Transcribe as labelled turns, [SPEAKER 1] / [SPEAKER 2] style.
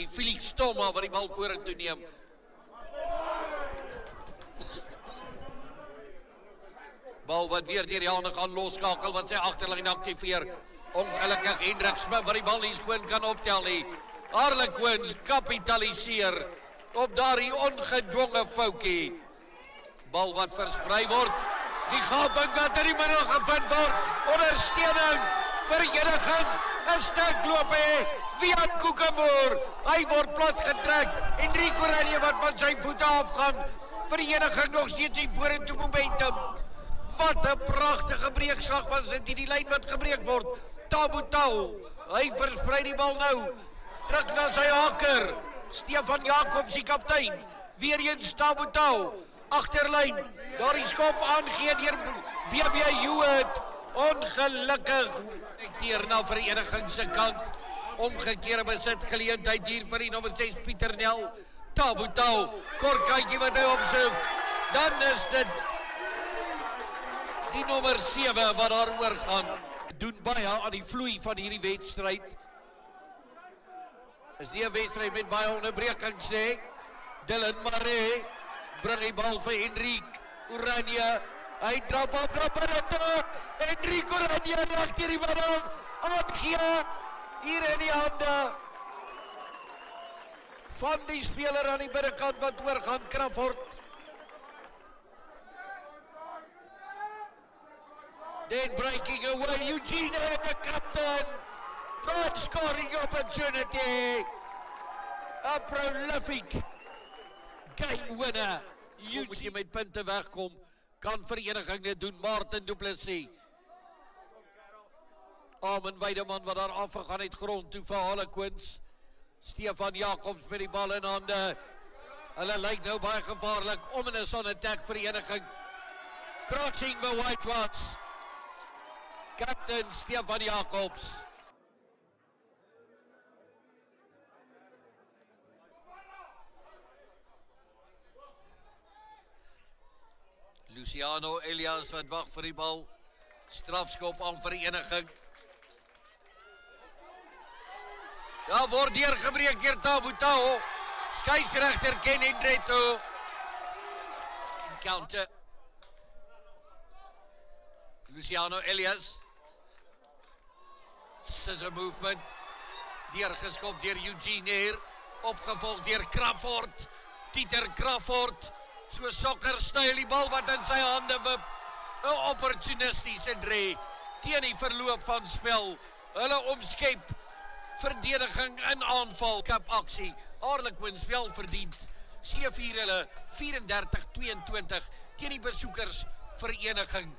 [SPEAKER 1] Felix Thoma wat die bal vorentoe neem. Bal wat weer deur die hande gaan losskakel wat sy agterlyn aktiveer. Ongelukkig Hendrik Smit wat die bal nie skoon kan optel nie. Harlequins kapitaliseer op daardie ongedwonge foutjie. Bal wat versprei word. Die gaping wat in die middel gevind word. Ondersteuning, vereniging, 'n sterk loop hê. Wiaan Kokemoer, hy word plat getrek. Enrico Ranje wat van sy voete afgaan. Vereniging nog steeds die vorentoe momentum. Wat 'n pragtige breekslag was dit, die lyn wat gebreek word. Tabutau, hy versprei die bal nou. Druk na sy haker. Stefan Jacobs die kaptein. Weer eens Tabutau. Agterlyn. Daar die skop aangee deur BB Hewitt. Ongelukkig. Keer na vereniging se kant. Omgekeerde besit geleentheid hier vir die nommer 6 Pieter Nel. Tabutau. Kort kykie wat hy opsoek. Dan is dit die nommer 7 wat daar oor gaan. Doen baie aan die vloei van hierdie wedstryd. Is nie 'n wedstryd met baie onderbrekings nie. Dylan Maree bring die bal vir Henrik Oranje. Hy trap op toe. Henrik Oranje raak deur die bal. Aangee hier in die hande van die speler aan die binnekant wat oorgaan, Crawford. Then breaking away, Eugene, the captain. Not scoring opportunity. A prolific game winner. Eugene met punte wegkom. Kan vereniging dit doen. Martin Du Plessis. Armin Weideman wat daar afgegaan het grond toe vir Harlequins. Stefan Jacobs met die bal in hande. Hulle lyk nou baie gevaarlik. Ominous on attack vereniging. Crossing the Whitewash. Captain Stefan Jacobs. Luciano Elias wat wag vir die bal. Strafskop aan vereniging. Ja, word deurgebreek deur Tabutau. Skeieregter Ken Hendreto. Encounter. Luciano Elias. Scissor movement. Deurgeskop deur Eugene hier. Opgevolg deur Crawford. Pieter Crawford. So sokkerstyl die bal wat in sy hande wip. 'n Opportunistiese drie teen die verloop van spel. Hulle omskep verdediging in aanval. Cup aksie. Harlequins wel verdiend. Seëvier hulle 34-22 teen die besoekers vereniging.